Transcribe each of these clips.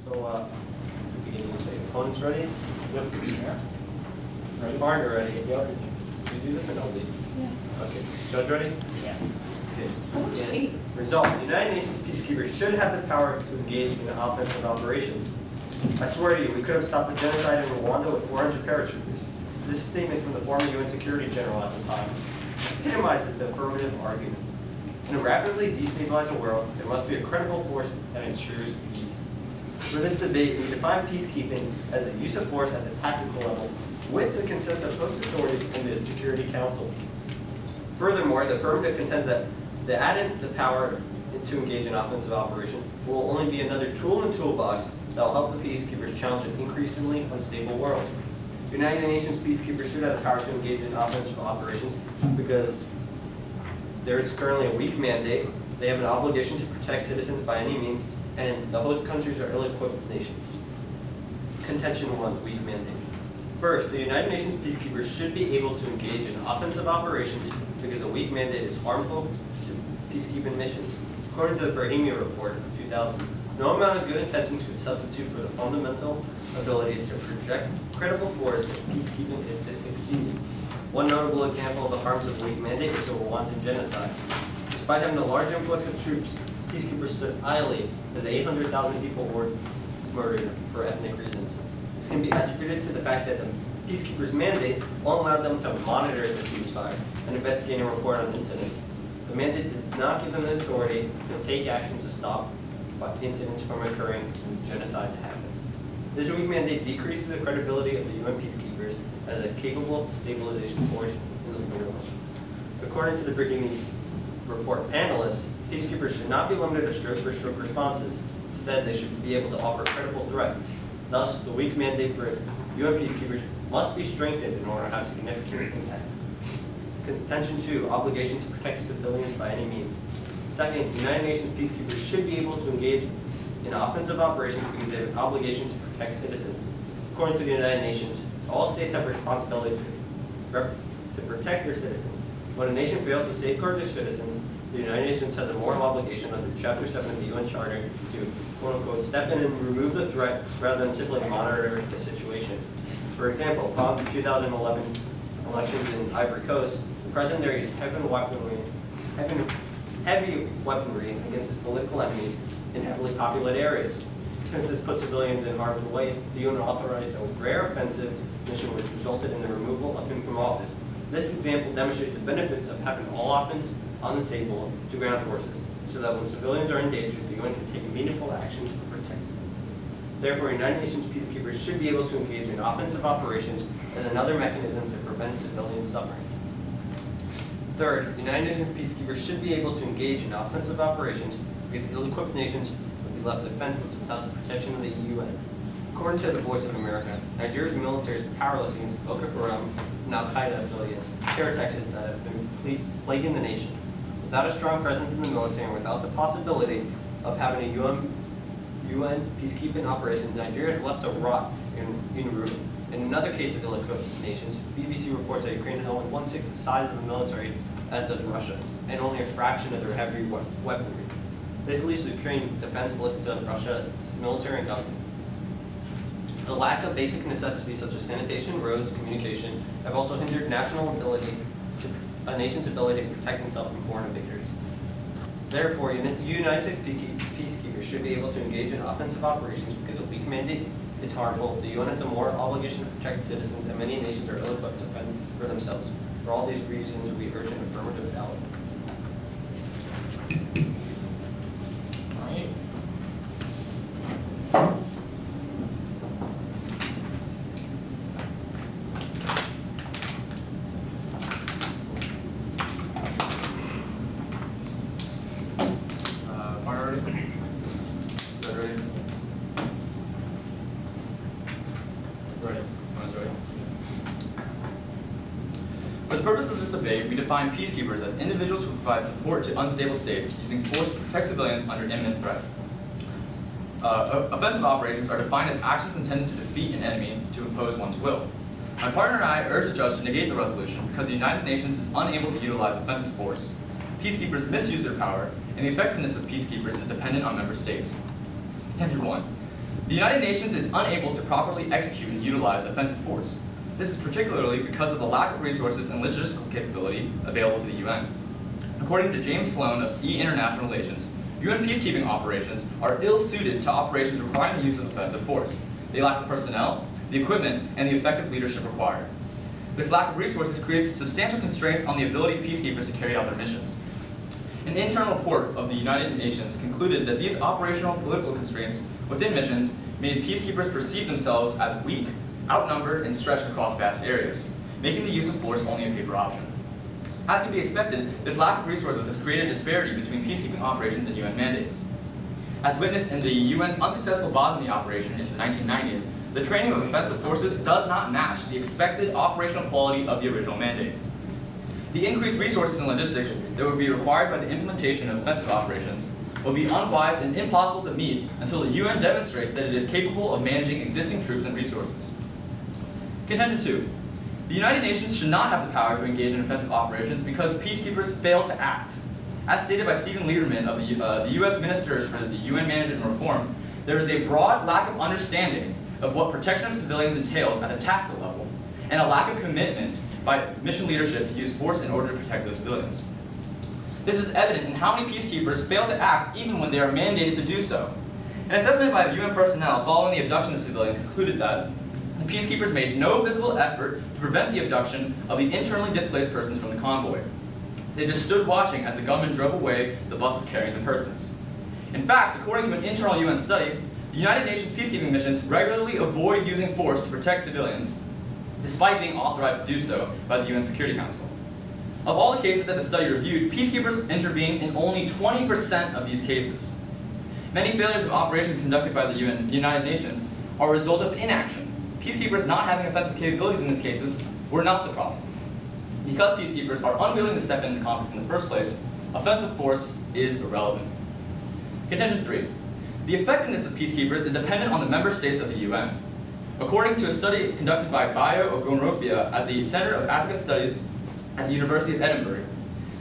So, beginning to say, opponents ready? Yep. Yeah. Ready? Partner ready? Yep. Do you do this or no? Yes. Okay. Judge ready? Yes. Okay. So much hate. Result: the United Nations peacekeepers should have the power to engage in offensive operations. I swear to you, we could have stopped the genocide in Rwanda with 400 paratroopers. This statement from the former UN Security General at the time epitomizes the affirmative argument. In a rapidly destabilizing world, there must be a credible force that ensures peace. For this debate, we define peacekeeping as a use of force at the tactical level with the consent of host authorities in the Security Council. Furthermore, the affirmative contends that the power to engage in offensive operation will only be another tool in the toolbox that will help the peacekeepers challenge an increasingly unstable world. The United Nations peacekeepers should have the power to engage in offensive operations because there is currently a weak mandate, they have an obligation to protect citizens by any means, and the host countries are ill-equipped nations. Contention 1, weak mandate. First, the United Nations peacekeepers should be able to engage in offensive operations because a weak mandate is harmful to peacekeeping missions. According to the Brahimi report of 2000, no amount of good intentions could substitute for the fundamental ability to project credible force if peacekeeping is to succeed. One notable example of the harms of weak mandate is the Rwandan genocide. Despite having a large influx of troops, peacekeepers stood idly as 800,000 people were murdered for ethnic reasons. This can be attributed to the fact that the peacekeepers' mandate only allowed them to monitor the ceasefire and investigate and report on incidents. The mandate did not give them the authority to take action to stop incidents from occurring and genocide to happen. This weak mandate decreases the credibility of the UN peacekeepers as a capable stabilization force in the world. According to the Brahimi report panelists, peacekeepers should not be limited to stroke-for-stroke responses. Instead, they should be able to offer credible threat. Thus, the weak mandate for UN peacekeepers must be strengthened in order to have significant impacts. Contention 2, obligation to protect civilians by any means. Second, the United Nations peacekeepers should be able to engage in offensive operations because they have an obligation to protect citizens. According to the United Nations, all states have a responsibility to protect their citizens. When a nation fails to safeguard their citizens, the United Nations has a moral obligation under Chapter 7 of the UN Charter to, quote-unquote, step in and remove the threat rather than simply monitor the situation. For example, following the 2011 elections in Ivory Coast, the president there used heavy weaponry against his political enemies in heavily populated areas. Since this put civilians in harm's way, the UN authorized a rare offensive mission which resulted in the removal of him from office. This example demonstrates the benefits of having all options on the table to ground forces, so that when civilians are in danger, the UN can take meaningful action to protect them. Therefore, United Nations peacekeepers should be able to engage in offensive operations as another mechanism to prevent civilian suffering. Third, United Nations peacekeepers should be able to engage in offensive operations because ill-equipped nations would be left defenseless without the protection of the UN. According to the Voice of America, Nigeria's military is powerless against Boko Haram and Al-Qaeda affiliates, terror texts that have been plaguing the nation. Without a strong presence in the military and without the possibility of having a UN peacekeeping operation, Nigeria is left to rot in ruin. In another case of ill-equipped nations, BBC reports that Ukraine has only 1/6 the size of the military as does Russia, and only a fraction of their heavy weaponry. This leaves Ukraine defenseless to Russia's military and government. The lack of basic necessities such as sanitation, roads, communication have also hindered a nation's ability to protect itself from foreign invaders. Therefore, United States peacekeepers should be able to engage in offensive operations because a weak mandate is harmful. The UN has a moral obligation to protect citizens, and many nations are ill-equipped to defend for themselves. For all these reasons, we urge an affirmative ballot. For the purpose of this debate, we define peacekeepers as individuals who provide support to unstable states using force to protect civilians under imminent threat. Offensive operations are defined as actions intended to defeat an enemy to impose one's will. My partner and I urge the judge to negate the resolution because the United Nations is unable to utilize offensive force. Peacekeepers misuse their power, and the effectiveness of peacekeepers is dependent on member states. Contention 1. The United Nations is unable to properly execute and utilize offensive force. This is particularly because of the lack of resources and logistical capability available to the UN. According to James Sloan of International Relations, UN peacekeeping operations are ill-suited to operations requiring the use of offensive force. They lack the personnel, the equipment, and the effective leadership required. This lack of resources creates substantial constraints on the ability of peacekeepers to carry out their missions. An internal report of the United Nations concluded that these operational political constraints within missions made peacekeepers perceive themselves as weak, outnumbered, and stretched across vast areas, making the use of force only a paper option. As can be expected, this lack of resources has created a disparity between peacekeeping operations and UN mandates. As witnessed in the UN's unsuccessful Bosnia operation in the 1990s, the training of offensive forces does not match the expected operational quality of the original mandate. The increased resources and logistics that would be required by the implementation of offensive operations will be unwise and impossible to meet until the UN demonstrates that it is capable of managing existing troops and resources. Contention 2. The United Nations should not have the power to engage in offensive operations because peacekeepers fail to act. As stated by Stephen Lieberman of the U.S. Minister for the UN Management and Reform, there is a broad lack of understanding of what protection of civilians entails at a tactical level, and a lack of commitment by mission leadership to use force in order to protect those civilians. This is evident in how many peacekeepers fail to act even when they are mandated to do so. An assessment by UN personnel following the abduction of civilians concluded that the peacekeepers made no visible effort to prevent the abduction of the internally displaced persons from the convoy. They just stood watching as the gunmen drove away the buses carrying the persons. In fact, according to an internal UN study, the United Nations peacekeeping missions regularly avoid using force to protect civilians, despite being authorized to do so by the UN Security Council. Of all the cases that the study reviewed, peacekeepers intervened in only 20% of these cases. Many failures of operations conducted by the United Nations are a result of inaction. Peacekeepers not having offensive capabilities in these cases were not the problem. Because peacekeepers are unwilling to step into conflict in the first place, offensive force is irrelevant. Contention 3. The effectiveness of peacekeepers is dependent on the member states of the UN. According to a study conducted by Bayo Ogunrofia at the Center of African Studies at the University of Edinburgh,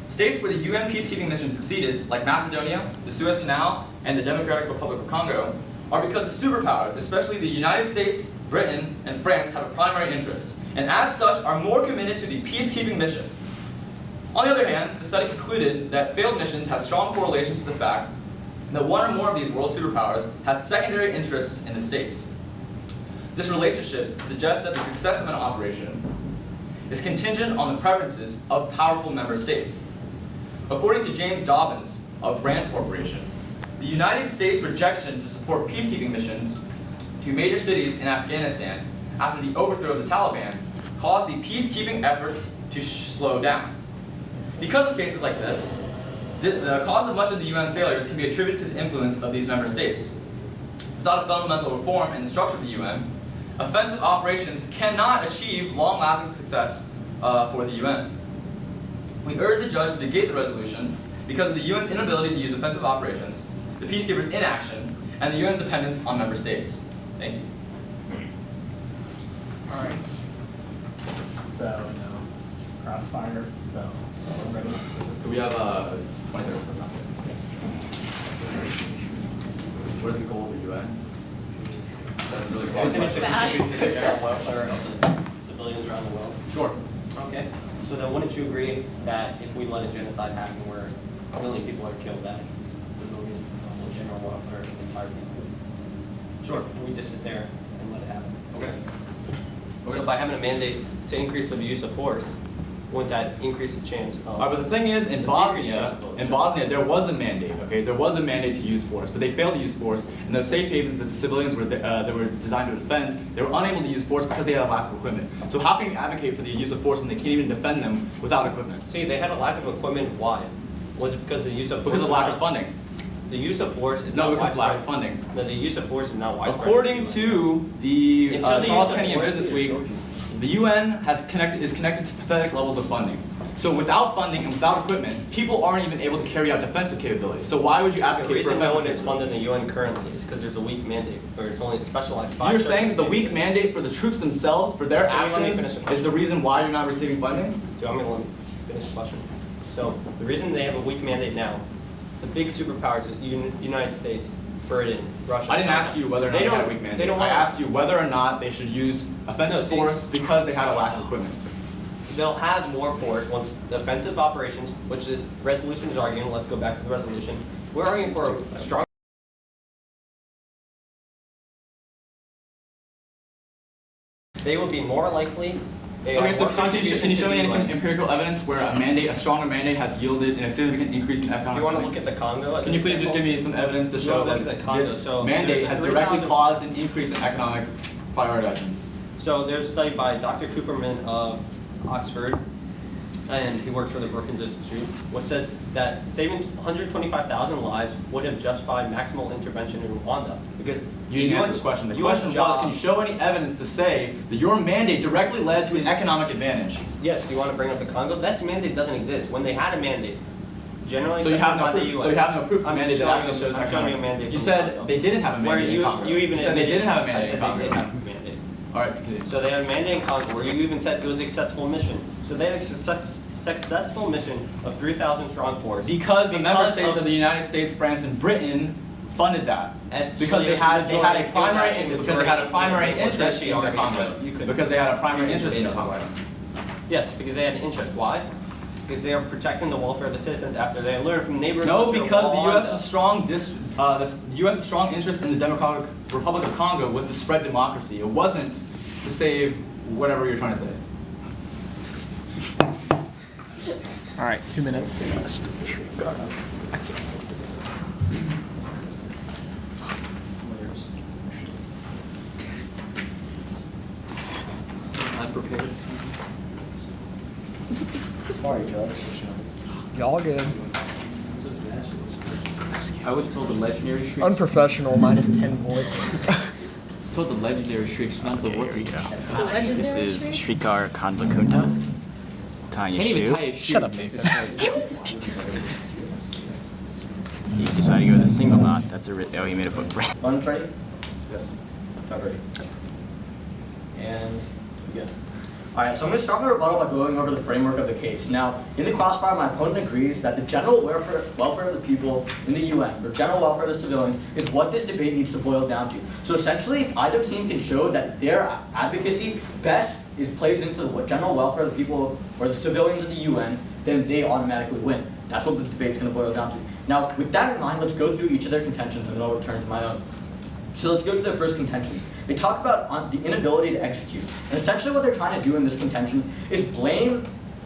states where the UN peacekeeping mission succeeded, like Macedonia, the Suez Canal, and the Democratic Republic of Congo, are because the superpowers, especially the United States, Britain, and France, have a primary interest, and as such are more committed to the peacekeeping mission. On the other hand, the study concluded that failed missions have strong correlations to the fact that one or more of these world superpowers has secondary interests in the states. This relationship suggests that the success of an operation is contingent on the preferences of powerful member states. According to James Dobbins of Rand Corporation, the United States' rejection to support peacekeeping missions to major cities in Afghanistan after the overthrow of the Taliban caused the peacekeeping efforts to slow down. Because of cases like this, the cause of much of the UN's failures can be attributed to the influence of these member states. Without a fundamental reform in the structure of the UN, offensive operations cannot achieve long-lasting success for the UN. We urge the judge to negate the resolution because of the UN's inability to use offensive operations, the peacekeepers' inaction, and the UN's dependence on member states. Thank you. All right. So, no crossfire. So, we're ready. So we have 20 seconds for that. What is the goal of the UN? That's really Isn't it the Fast. general welfare of the civilians around the world? Sure. Okay. So then wouldn't you agree that if we let a genocide happen where a million people are killed, that is removing the general welfare of the entire people? Sure. We just sit there and let it happen. Okay. So by having a mandate to increase the use of force, wouldn't that increase the chance of... But the thing is, in Bosnia, there was a mandate. Okay, there was a mandate to use force, but they failed to use force. And those safe havens that the civilians were that were designed to defend, they were unable to use force because they had a lack of equipment. So how can you advocate for the use of force when they can't even defend them without equipment? See, they had a lack of equipment. Why? Was it because the use of force... Because of lack of funding. The use of force is No, not because of lack widespread. of funding. No, the use of force is not widespread. According to the Until the Charles use of Kenny in force Business is- Week, the UN is connected to pathetic levels of funding. So without funding and without equipment, people aren't even able to carry out defensive capabilities. So why would you The advocate for reason no offensive one is funding capabilities? the UN currently is because there's a weak mandate, or it's only specialized. You're saying that the weak mandate for the troops themselves, for their Let me finish actions, the question. is the reason why you're not receiving funding? So I'm going to finish the question. So the reason they have a weak mandate now, the big superpowers, the United States, Britain, Russia. I didn't China. ask you whether or not They they had a don't- weak they mandate. don't I want- asked you whether or not they should use offensive No, see- force because they had a lack of equipment. They'll have more force once the offensive operations, which this resolution is arguing, let's go back to the resolution. We're arguing for a strong. They will be more likely. They Okay, have so more can you contributions show to me the any UN. empirical evidence where a stronger mandate has yielded in a significant increase in Do economic you want to activity? look at the Congo? as Can an you please just example? give me some evidence to You show wanna that look at the Congo, this so mandate there's a has directly 3,000 caused an increase in economic prioritizing? So there's a study by Dr. Cooperman of Oxford, and he works for the Brookings Institute, which says that saving 125,000 lives would have justified maximal intervention in Rwanda. Because You didn't answer the question. The question was, can you show any evidence to say that your mandate directly led to an economic advantage? Yes, you want to bring up the Congo? That mandate doesn't exist. When they had a mandate, generally So you have accepted no by the proof. UN. So you have no proof of I'm mandate that showing actually you- shows I'm showing you a economic. mandate You from said Congo. they didn't have a Where mandate in Congo. you even said they admitted- didn't have a I mandate said in they Congo. did have a mandate. All right, continue. So they had a mandate in Congo where you even said it was a successful mission. So they had a successful mission of 3,000 strong force. Because the member Because states of the United States, France, and Britain funded that. Actually, Because they it was had the a majority- it was primary actually the because they had a majority primary of the interest actually in the arguing, Congo. but you could- Because they had a primary you could interest in the debate Congo. otherwise. Yes, because they had an interest. Why? Because they are protecting the welfare of the citizens after they learned from neighboring No, country because the Rwanda. U.S.'s strong interest in the Democratic Republic of Congo was to spread democracy. It wasn't to save whatever you're trying to say. All right, 2 minutes. Unprepared. Sorry, Judge. Y'all good. I was told the legendary Sreeks. Unprofessional, minus 10 points. Told the legendary Sreeks, not the working. This is Sreekar Kandlakunta, tying Can't his even shoe. tie his shoe. Shut up, Nathan. He decided to go with a single knot. That's a oh, he made a footprint. Fun's ready? Yes. I'm ready. And begin. Alright, so I'm going to start my rebuttal by going over the framework of the case. Now, in the crossfire, my opponent agrees that the general welfare of the people in the UN, or general welfare of the civilians, is what this debate needs to boil down to. So essentially, if either team can show that their advocacy best plays into the general welfare of the people, or the civilians of the UN, then they automatically win. That's what the debate's going to boil down to. Now, with that in mind, let's go through each of their contentions, and then I'll return to my own. So let's go to their first contention. They talk about the inability to execute. And essentially what they're trying to do in this contention is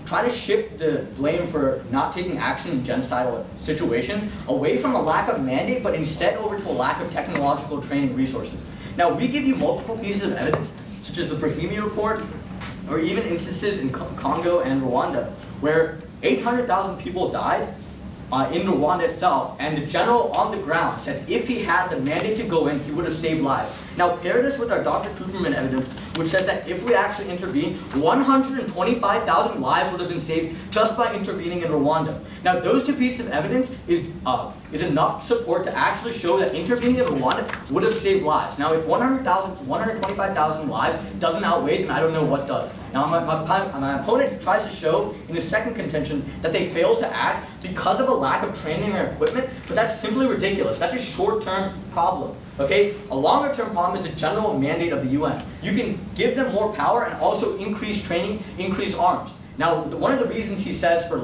try to shift the blame for not taking action in genocidal situations away from a lack of mandate, but instead over to a lack of technological training resources. Now, we give you multiple pieces of evidence, such as the Brahimi report, or even instances in Congo and Rwanda, where 800,000 people died in Rwanda itself, and the general on the ground said if he had the mandate to go in, he would have saved lives. Now pair this with our Dr. Cooperman evidence, which says that if we actually intervene, 125,000 lives would have been saved just by intervening in Rwanda. Now those two pieces of evidence is enough support to actually show that intervening in Rwanda would have saved lives. Now if 125,000 lives doesn't outweigh, then I don't know what does. Now my opponent tries to show in his second contention that they failed to act because of a lack of training or equipment, but that's simply ridiculous. That's a short-term problem. Okay? A longer-term problem is the general mandate of the UN. You can give them more power and also increase training, increase arms. Now, one of the reasons he says for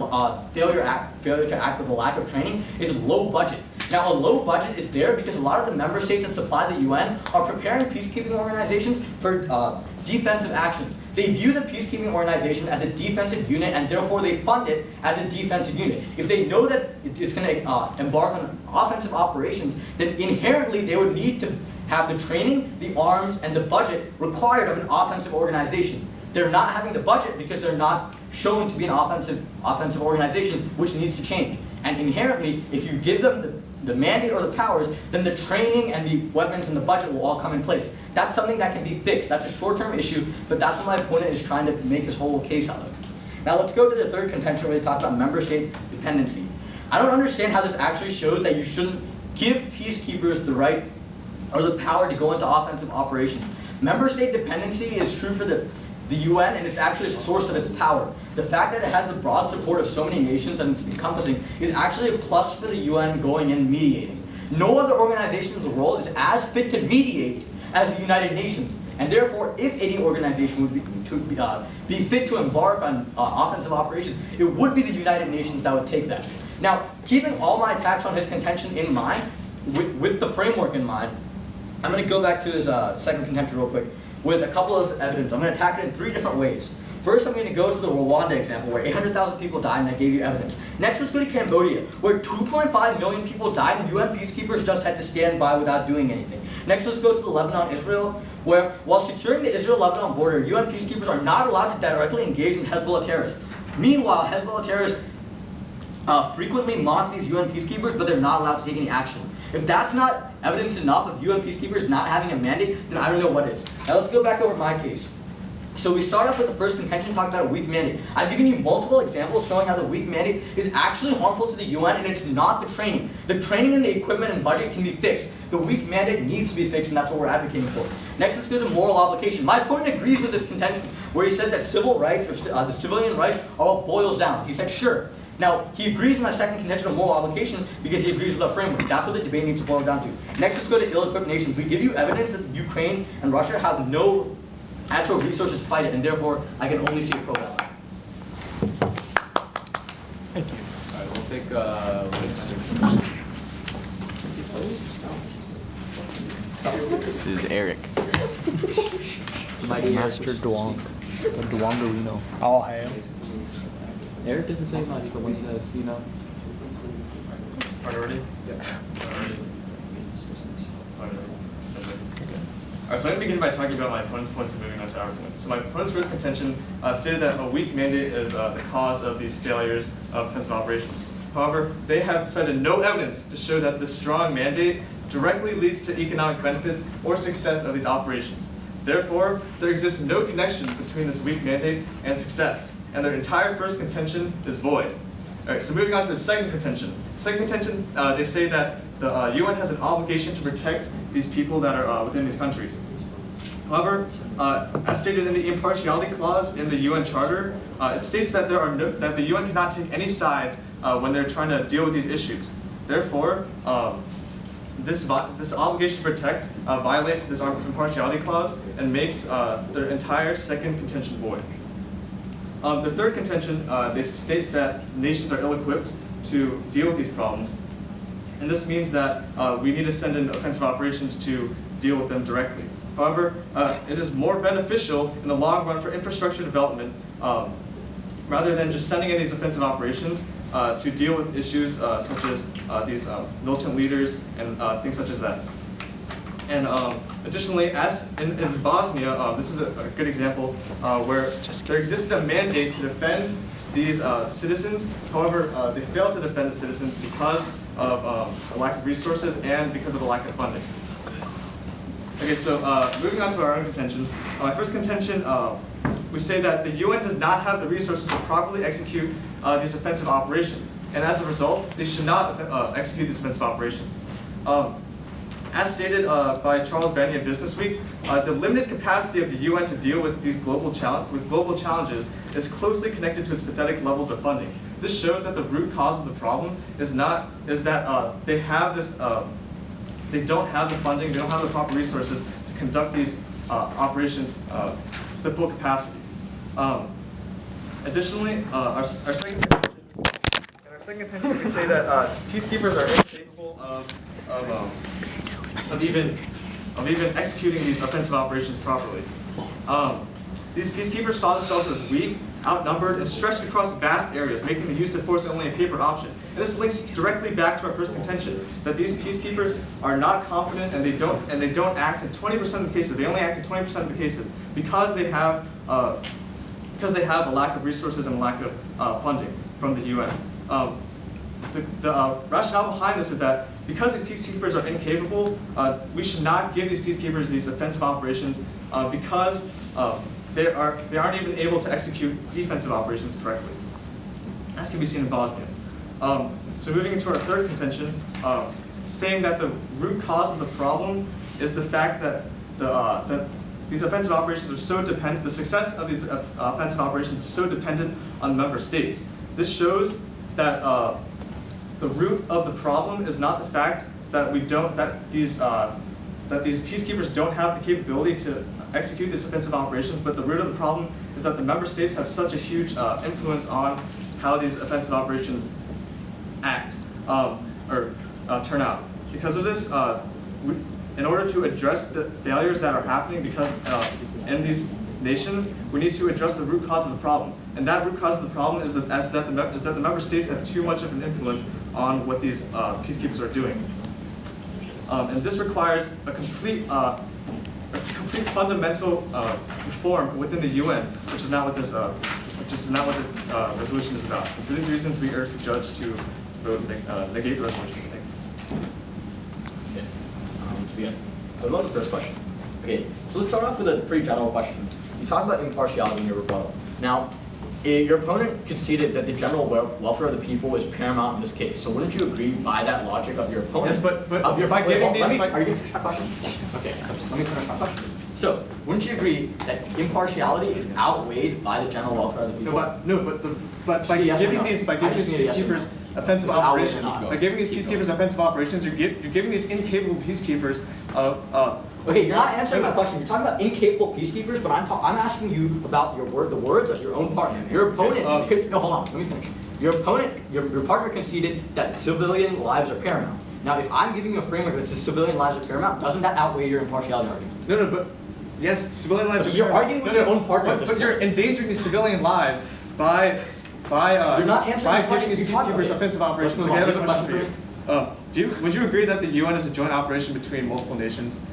failure to act with a lack of training is low budget. Now, a low budget is there because a lot of the member states that supply the UN are preparing peacekeeping organizations for defensive actions. They view the peacekeeping organization as a defensive unit, and therefore they fund it as a defensive unit. If they know that it's going to embark on offensive operations, then inherently they would need to have the training, the arms, and the budget required of an offensive organization. They're not having the budget because they're not shown to be an offensive organization, which needs to change. And inherently, if you give them the mandate or the powers, then the training and the weapons and the budget will all come in place. That's something that can be fixed. That's a short-term issue, but that's what my opponent is trying to make his whole case out of. Now let's go to the third contention where they talk about member state dependency. I don't understand how this actually shows that you shouldn't give peacekeepers the right or the power to go into offensive operations. Member state dependency is true for the UN, and it's actually a source of its power. The fact that it has the broad support of so many nations and it's encompassing is actually a plus for the UN going in mediating. No other organization in the world is as fit to mediate as the United Nations. And therefore, if any organization would be fit to embark on offensive operations, it would be the United Nations that would take that. Now, keeping all my attacks on his contention in mind, with the framework in mind, I'm going to go back to his second contention real quick with a couple of evidence. I'm going to attack it in 3 different ways. First, I'm going to go to the Rwanda example, where 800,000 people died, and I gave you evidence. Next, let's go to Cambodia, where 2.5 million people died, and UN peacekeepers just had to stand by without doing anything. Next, let's go to the Lebanon-Israel, where while securing the Israel-Lebanon border, UN peacekeepers are not allowed to directly engage in Hezbollah terrorists. Meanwhile, Hezbollah terrorists frequently mock these UN peacekeepers, but they're not allowed to take any action. If that's not evidence enough of UN peacekeepers not having a mandate, then I don't know what is. Now let's go back over my case. So we start off with the first contention, talking about a weak mandate. I've given you multiple examples showing how the weak mandate is actually harmful to the UN, and it's not the training. The training and the equipment and budget can be fixed. The weak mandate needs to be fixed, and that's what we're advocating for. Next, let's go to moral obligation. My opponent agrees with this contention, where he says that civil rights, or the civilian rights, are what boils down. He said, sure. Now, he agrees with my second contention of moral obligation because he agrees with our framework. That's what the debate needs to boil down to. Next, let's go to ill-equipped nations. We give you evidence that Ukraine and Russia have no actual resources to fight it, and therefore, I can only see a pro ally. Thank you. All right, we'll take This is Eric. Mighty Master Duong. The Duongarino. All hail. Eric doesn't say much, but when he does, you know. Are you ready? Alright, so I'm going to begin by talking about my opponent's points and moving on to our points. So my opponent's first contention stated that a weak mandate is the cause of these failures of offensive operations. However, they have cited no evidence to show that this strong mandate directly leads to economic benefits or success of these operations. Therefore, there exists no connection between this weak mandate and success, and their entire first contention is void. Alright, so moving on to their second contention. Second contention, they say that the UN has an obligation to protect these people that are within these countries. However, as stated in the impartiality clause in the UN Charter, it states that that the UN cannot take any sides when they're trying to deal with these issues. Therefore, this obligation to protect violates this impartiality clause and makes their entire second contention void. The third contention, they state that nations are ill-equipped to deal with these problems, and this means that we need to send in offensive operations to deal with them directly. However, it is more beneficial in the long run for infrastructure development rather than just sending in these offensive operations to deal with issues such as these militant leaders and things such as that. And additionally, as in Bosnia, this is a good example where there existed a mandate to defend these citizens. However, they failed to defend the citizens because of a lack of resources and because of a lack of funding. Okay, so moving on to our own contentions. My first contention, we say that the UN does not have the resources to properly execute these offensive operations. And as a result, they should not execute these offensive operations. As stated by Charles Benny in Business Week, the limited capacity of the UN to deal with these global challenges is closely connected to its pathetic levels of funding. This shows that the root cause of the problem is that they have this. They don't have the funding. They don't have the proper resources to conduct these operations to the full capacity. Additionally, our second contention, we say that peacekeepers are incapable of even executing these offensive operations properly. These peacekeepers saw themselves as weak, outnumbered, and stretched across vast areas, making the use of force only a paper option. And this links directly back to our first contention, that these peacekeepers are not confident and they don't act in 20% of the cases. They only act in 20% of the cases because they have a lack of resources and a lack of funding from the UN. The rationale behind this is that because these peacekeepers are incapable, we should not give these peacekeepers these offensive operations because they aren't even able to execute defensive operations correctly, as can be seen in Bosnia. So moving into our third contention, stating that the root cause of the problem is the fact that that these offensive operations are so dependent. The success of these offensive operations is so dependent on member states. This shows that the root of the problem is not the fact that these peacekeepers don't have the capability to execute these offensive operations, but the root of the problem is that the member states have such a huge influence on how these offensive operations act or turn out. Because of this, in order to address the failures that are happening in these nations, we need to address the root cause of the problem. And that root cause of the problem is that the member states have too much of an influence on what these peacekeepers are doing. And this requires a complete fundamental reform within the UN, which is not what this resolution is about. For these reasons, we urge the judge to vote negate the resolution. Thank you. To begin, I'll go to the first question. Okay, so let's start off with a pretty general question. You talk about impartiality in your rebuttal. Now, your opponent conceded that the general welfare of the people is paramount in this case. So wouldn't you agree by that logic of your opponent? Yes, but of your, by giving these, are you going to finish my question? Okay, let me finish my question. So, wouldn't you agree that impartiality is outweighed by the general welfare of the people? But by giving these peacekeepers offensive operations, you're giving these incapable peacekeepers Okay, you're not answering my question. You're talking about incapable peacekeepers, but I'm asking you about the words of your own partner. Your opponent. No, hold on. Let me finish. Your opponent, your partner conceded that civilian lives are paramount. Now, if I'm giving you a framework that says civilian lives are paramount, doesn't that outweigh your impartiality argument? No, but yes, civilian lives are paramount. You're arguing with your own partner. But you're endangering these civilian lives by you're not answering giving these peacekeepers offensive operations. Okay, I have a question for you. Would you agree that the UN is a joint operation between multiple nations?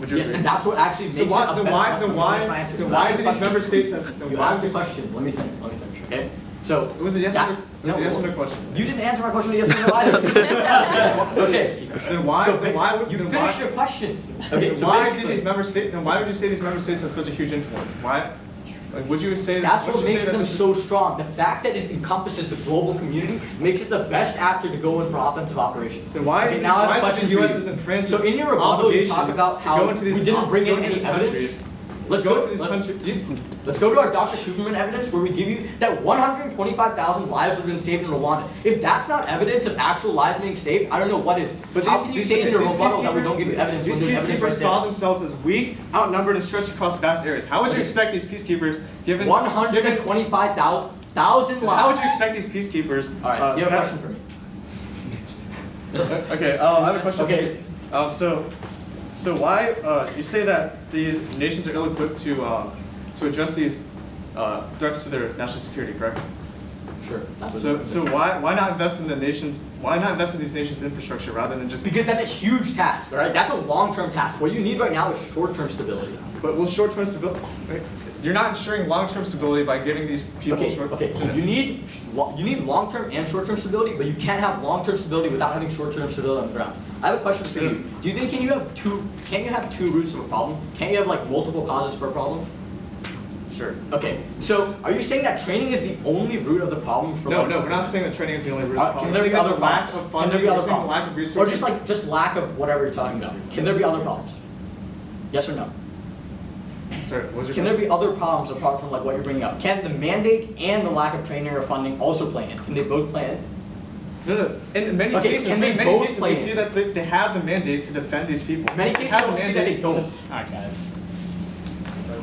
Would you yes, agree? And that's what actually makes then why do these member states have? You asked a question. Let me finish. Okay. So it was a yes or no question. You didn't answer my question with a yes or no either. Okay. Then why would you finish your question? Okay. So why would you say these member states have such a huge influence? Why? Would you say that's what makes them so strong? The fact that it encompasses the global community makes it the best actor to go in for offensive operations. Then why is the U.S. is in France? So in your rebuttal, you talk about how we didn't bring in any evidence. Let's go to this country. Let's go to our Dr. Superman evidence, where we give you that 125,000 lives have been saved in Rwanda. If that's not evidence of actual lives being saved, I don't know what is. But how can you say in your rebuttal that we don't give you evidence? These peacekeepers saw themselves as weak, outnumbered, and stretched across vast areas. How would you expect these peacekeepers, given 125,000 lives? How would you expect these peacekeepers? All right, you have a question for me. Okay, I have a question. Okay. So why you say that these nations are ill-equipped to address these threats to their national security, correct? Sure. So why not invest in the nations? Why not invest in these nations' infrastructure rather than just? Because that's a huge task, all right? That's a long-term task. What you need right now is short-term stability. But will short-term stability? You're not ensuring long-term stability by giving these people Okay. You need long-term and short-term stability, but you can't have long-term stability without having short-term stability on the ground. I have a question for you. Do you think can't you have two roots of a problem? Can't you have like multiple causes for a problem? Sure. Okay. So are you saying that training is the only root of the problem? No, we're not saying that training is the only root of the problem. Can there be other lack of funding? Can there be other problems? Lack of resources? Or just lack of whatever you're talking about. Can there be other problems? Yes or no? Sorry, what was your Can there be other problems apart from like what you're bringing up? Can the mandate and the lack of training or funding also play in? Can they both play in? No. In many cases, we see that they have the mandate to defend these people. In many cases, we see that they don't. All right, guys.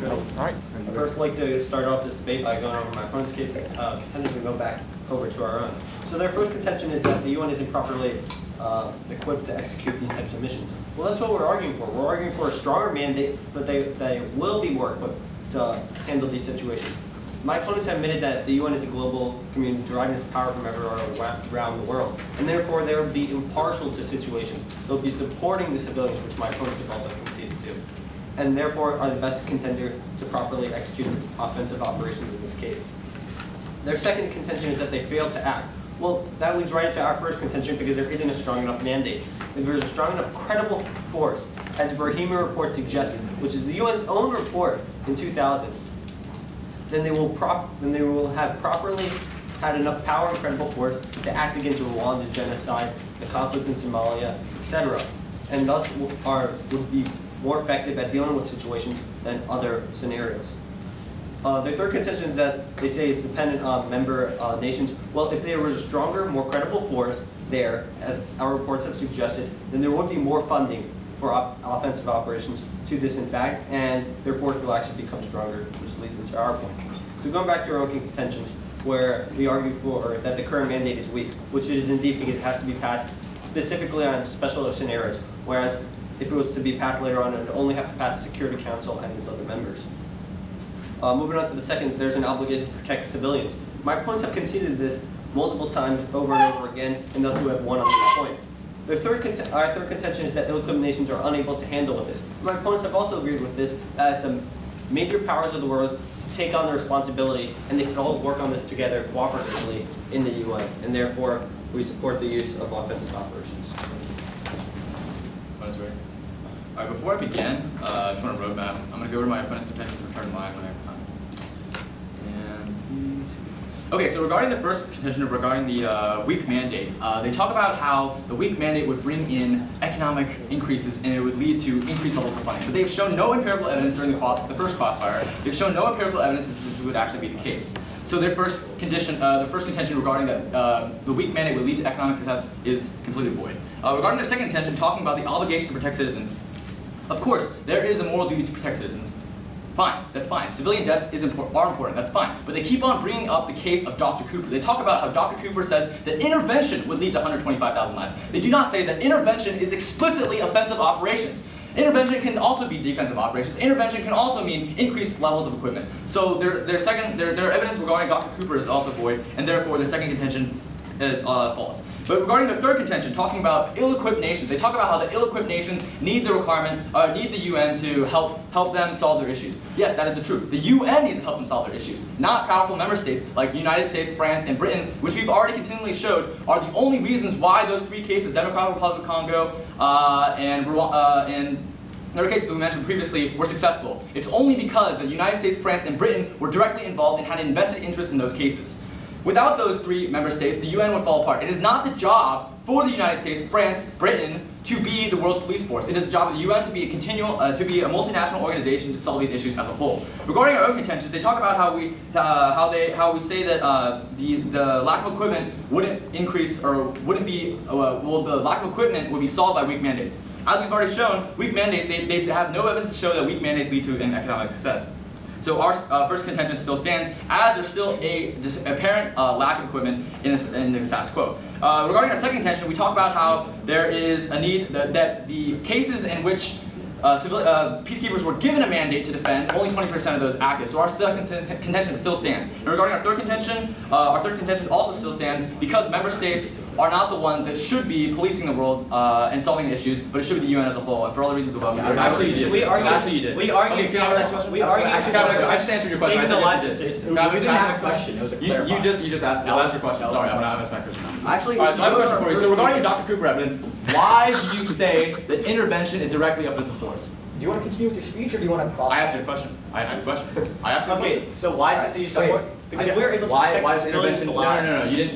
All right. I'd first like to start off this debate by going over my opponent's case, contenders and go back over to our own. So their first contention is that the UN isn't properly equipped to execute these types of missions. Well, that's what we're arguing for. We're arguing for a stronger mandate, but they will be more equipped to handle these situations. My opponents have admitted that the UN is a global community deriving its power from everywhere around the world, and therefore they will be impartial to situations. They'll be supporting the civilians, which my opponents have also conceded to, and therefore are the best contender to properly execute offensive operations in this case. Their second contention is that they failed to act. Well, that leads right into our first contention because there isn't a strong enough mandate. If there's a strong enough credible force, as the Brahimi report suggests, which is the UN's own report in 2000, then they will have properly had enough power and credible force to act against Rwanda genocide, the conflict in Somalia, etc., and thus would be more effective at dealing with situations than other scenarios. Their third contention is that they say it's dependent on member nations. Well, if there was a stronger, more credible force, there, as our reports have suggested, then there would be more funding for offensive operations to this in fact, and their force will actually become stronger, which leads into our point. So going back to our opening contentions, where we argue for that the current mandate is weak, which it is indeed because it has to be passed specifically on special scenarios, whereas if it was to be passed later on, it would only have to pass the Security Council and its other members. Moving on to the second, there's an obligation to protect civilians. My opponents have conceded this multiple times over and over again, and thus we have won on this point. Our third contention is that ill-equipped nations are unable to handle with this. My opponents have also agreed with this, that some major powers of the world to take on the responsibility, and they can all work on this together cooperatively in the UN, and therefore we support the use of offensive operations. All right, before I begin, I just want a roadmap. I'm going to go over my opponent's contentions and return to mine when I have time. Okay, so regarding the first contention regarding the weak mandate, they talk about how the weak mandate would bring in economic increases and it would lead to increased levels of funding. But they've shown no empirical evidence during the first crossfire. They've shown no empirical evidence that this would actually be the case. So their first contention regarding that the weak mandate would lead to economic success is completely void. Regarding their second contention, talking about the obligation to protect citizens, of course, there is a moral duty to protect citizens. Fine, that's fine. Civilian deaths are important, that's fine. But they keep on bringing up the case of Dr. Cooper. They talk about how Dr. Cooper says that intervention would lead to 125,000 lives. They do not say that intervention is explicitly offensive operations. Intervention can also be defensive operations. Intervention can also mean increased levels of equipment. So their evidence regarding Dr. Cooper is also void, and therefore their second contention is false. But regarding their third contention, talking about ill-equipped nations, they talk about how the ill-equipped nations need the need the UN to help them solve their issues. Yes, that is the truth. The UN needs to help them solve their issues, not powerful member states like the United States, France, and Britain, which we've already continually showed are the only reasons why those three cases, Democratic Republic of Congo and the other cases we mentioned previously, were successful. It's only because the United States, France, and Britain were directly involved and had an invested interest in those cases. Without those three member states, the UN would fall apart. It is not the job for the United States, France, Britain to be the world's police force. It is the job of the UN to be a multinational organization to solve these issues as a whole. Regarding our own contentions, they talk about how we say that the lack of equipment wouldn't increase or wouldn't be the lack of equipment would be solved by weak mandates. As we've already shown, weak mandates they have no evidence to show that weak mandates lead to an economic success. So our first contention still stands, as there's still a apparent lack of equipment in the status quo. Regarding our second contention, we talk about how there is a need that the cases in which peacekeepers were given a mandate to defend, only 20% of those active. So our second contention still stands. And regarding our third contention also still stands because member states are not the ones that should be policing the world and solving the issues, but it should be the UN as a whole. And for all the reasons above, Actually, you did. Actually, you did. We argued. Okay, can I have the next question? We argued. Actually, I just answered your question. Saving the lives. We didn't have a question. It was a clarifier. You just asked. That's your question. Sorry, I'm not asking my question now. Actually, All right, so I have a question for you. So regarding your Dr. Cooper evidence, why do you say that intervention is directly offensive force? do you want to continue with your speech, or do you want to cross? I asked you a question. Okay, so why is this that you support? Because we're able to protect why is civilians intervention? alive. No. You didn't.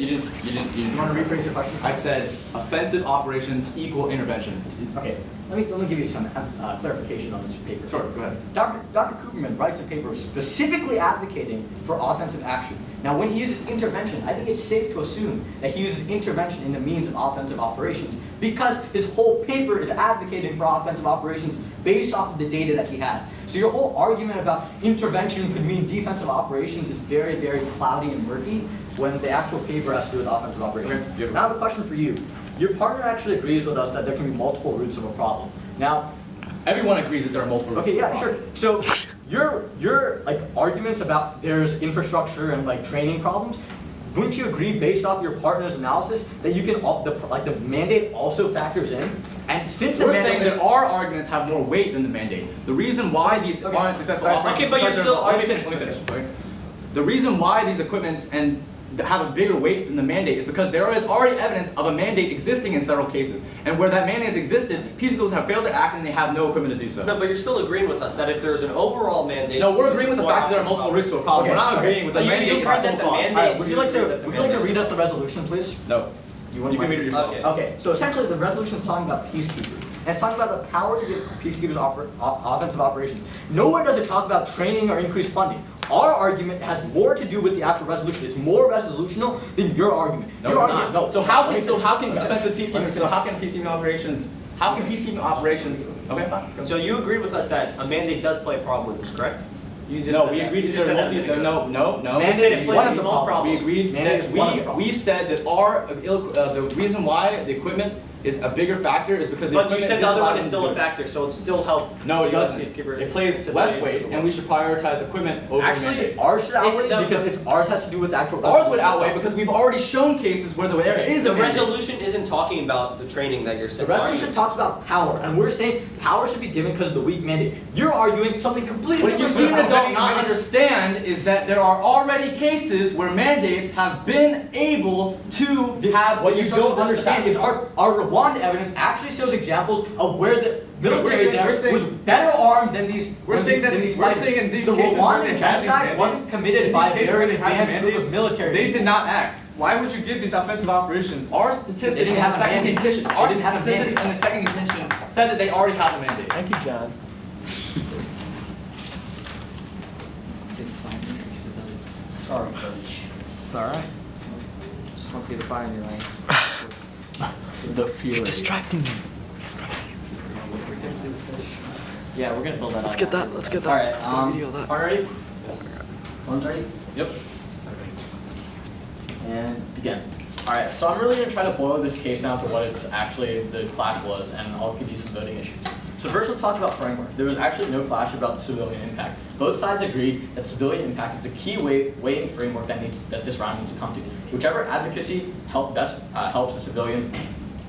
You want to rephrase your question? I said offensive operations equal intervention. Okay, let me give you some clarification on this paper. Sure, go ahead. Dr. Kuperman writes a paper specifically advocating for offensive action. Now, when he uses intervention, I think it's safe to assume that he uses intervention in the means of offensive operations because his whole paper is advocating for offensive operations based off of the data that he has. So your whole argument about intervention could mean defensive operations is very, very cloudy and murky when the actual paper has to do with offensive operations. Okay. Now, I have a question for you. Your partner actually agrees with us that there can be multiple roots of a problem. Now, everyone agrees that there are multiple roots. okay, yeah, sure. So your like arguments about there's infrastructure and like training problems, wouldn't you agree based off your partner's analysis that you can the mandate also factors in? And since we're saying that our arguments have more weight than the mandate. The reason why these aren't successful operations. Okay, but you're still. Let me finish. Okay? The reason why these equipments have a bigger weight than the mandate is because there is already evidence of a mandate existing in several cases. And where that mandate has existed, peacekeepers have failed to act and they have no equipment to do so. No, but you're still agreeing with us that if there's an overall mandate... No, we're agreeing with the fact that there are multiple routes to a problem. Okay. We're not agreeing with the mandate is the sole cause. Would you like to read us the resolution, please? No. You can read it yourself. Okay, so essentially the resolution is talking about peacekeepers. And it's talking about the power to give peacekeepers offensive operations. Nowhere does it talk about training or increased funding. Our argument has more to do with the actual resolution. It's more resolutional than your argument. No, Your it's argument, not. no. So how can offensive peacekeepers? So how can peacekeeping operations? How can peacekeeping operations? Okay, fine. Go. So you agree with us that a mandate does play a problem with this, correct? You just No, said we that. agreed You to just there said that a multi. minute ago. No. Mandate is plays one a of the small problems. We agreed Mandate that is one of the problems. we said that our the reason why the equipment is a bigger factor is because the But you equipment said the other one is disallows still them a to do it. factor, so it still help. No, it the US doesn't. peacekeepers, It plays civilians less of the weight, world. and we should prioritize equipment over Actually, mandate. ours should outweigh It's- because ours has to do with the actual Ours would resolution outweigh itself. because we've already shown cases where there is a The mandate. resolution isn't talking about the training that you're The saying. resolution talks about power, and we're saying power should be given because of the weak mandate. You're arguing something completely What you different. seem to not understand is that there are already cases where mandates have been able to have What you instructions don't understand is our Rwanda evidence actually shows examples of where the military there was better armed than these. We're saying that- these we're fighters. saying in these the cases where they Rwandan had these genocide mandates- wasn't committed by a very advanced group of military. They did people. not act. Why would you give these offensive operations? Our They statistics didn't in the have a second mandate. contention, They our didn't have a statistics mandate. in the second contention said that they already have a mandate. Thank you, John. Sorry, coach. It's alright. Just want to see the fire in your eyes. The fury. Distracting me. Yeah, we're gonna fill that out. Let's get that. Let's get that. All right. Let's get a video of that. Partner ready? Phone's ready? Yep. And begin. Alright, so I'm really going to try to boil this case down to what it's actually the clash was, and I'll give you some voting issues. So first let's talk about framework. There was actually no clash about the civilian impact. Both sides agreed that civilian impact is the key weighing framework that this round needs to come to. Whichever advocacy helps the civilian,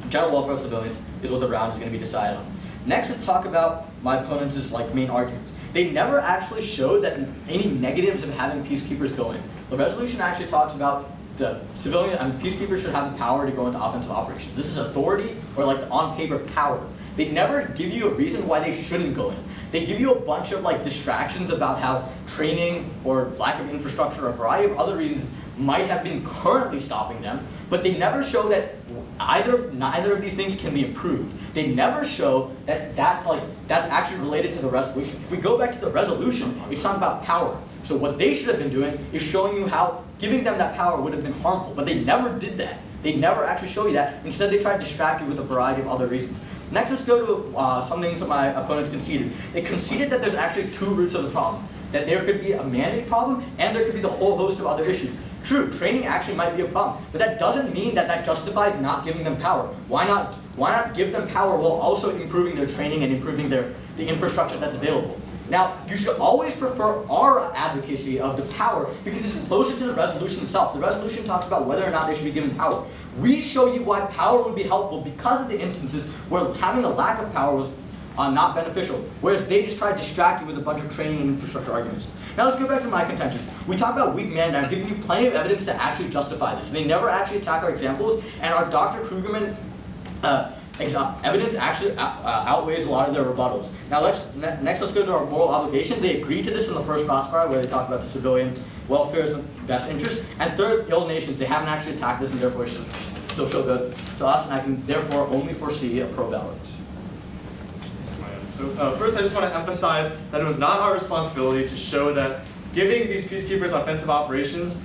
general welfare of civilians, is what the round is going to be decided on. Next, let's talk about my opponents' main arguments. They never actually showed that any negatives of having peacekeepers go in. The resolution actually talks about the civilian and peacekeepers should have the power to go into offensive operations. This is authority or like the on paper power. They never give you a reason why they shouldn't go in. They give you a bunch of distractions about how training or lack of infrastructure or a variety of other reasons might have been currently stopping them, but they never show that neither of these things can be improved. They never show that that's actually related to the resolution. If we go back to the resolution, it's talking about power. So what they should have been doing is showing you how giving them that power would have been harmful, but they never did that. They never actually show you that. Instead, they tried to distract you with a variety of other reasons. Next, let's go to something that my opponents conceded. They conceded that there's actually two roots of the problem. That there could be a mandate problem, and there could be the whole host of other issues. True, training actually might be a problem, but that doesn't mean that justifies not giving them power. Why not give them power while also improving their training and improving the infrastructure that's available? Now, you should always prefer our advocacy of the power because it's closer to the resolution itself. The resolution talks about whether or not they should be given power. We show you why power would be helpful because of the instances where having a lack of power was not beneficial, whereas they just try to distract you with a bunch of training and infrastructure arguments. Now let's go back to my contentions. We talk about weak mandate, and I've given you plenty of evidence to actually justify this. They never actually attack our examples, and our Dr. Krugerman evidence actually outweighs a lot of their rebuttals. Now next let's go to our moral obligation. They agreed to this in the first crossfire where they talk about the civilian welfare's best interest. And third, ill nations, they haven't actually attacked this and therefore should still show good to us, and I can therefore only foresee a pro-ballot. So first I just want to emphasize that it was not our responsibility to show that giving these peacekeepers offensive operations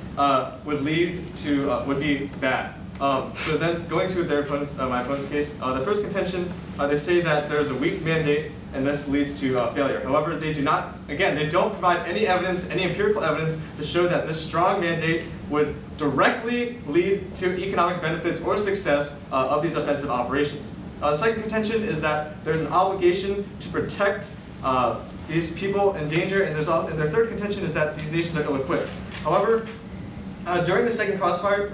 would be bad. So then going to their opponents, my opponent's case, the first contention, they say that there's a weak mandate and this leads to failure. However, they do not, again, they don't provide any evidence, any empirical evidence to show that this strong mandate would directly lead to economic benefits or success of these offensive operations. The second contention is that there's an obligation to protect these people in danger, and their third contention is that these nations are ill-equipped. However, during the second crossfire,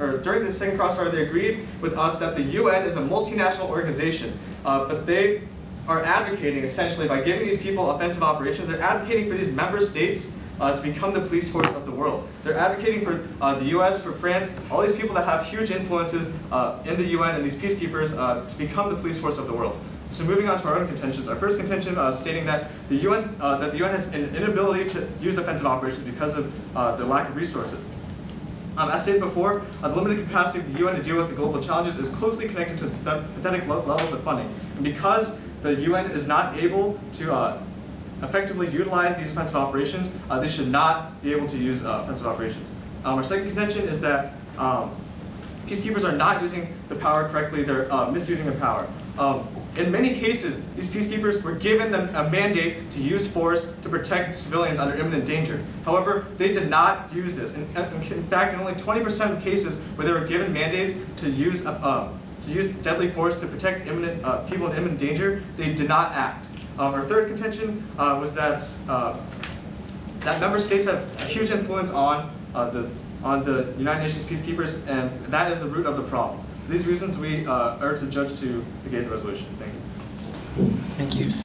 they agreed with us that the UN is a multinational organization, but they are advocating essentially by giving these people offensive operations. They're advocating for these member states to become the police force of the world. They're advocating for the US, for France, all these people that have huge influences in the UN and these peacekeepers to become the police force of the world. So moving on to our own contentions. Our first contention stating that the UN has an inability to use offensive operations because of the lack of resources. As stated before, the limited capacity of the UN to deal with the global challenges is closely connected to pathetic levels of funding. And because the UN is not able to effectively utilize these offensive operations, they should not be able to use offensive operations. Our second contention is that peacekeepers are not using the power correctly, they're misusing the power. In many cases, these peacekeepers were given a mandate to use force to protect civilians under imminent danger. However, they did not use this. In fact, in only 20% of cases where they were given mandates to use deadly force to protect people in imminent danger, they did not act. Our third contention was that member states have a huge influence on the United Nations peacekeepers, and that is the root of the problem. For these reasons, we urge the judge to negate the resolution. Thank you. Thank you.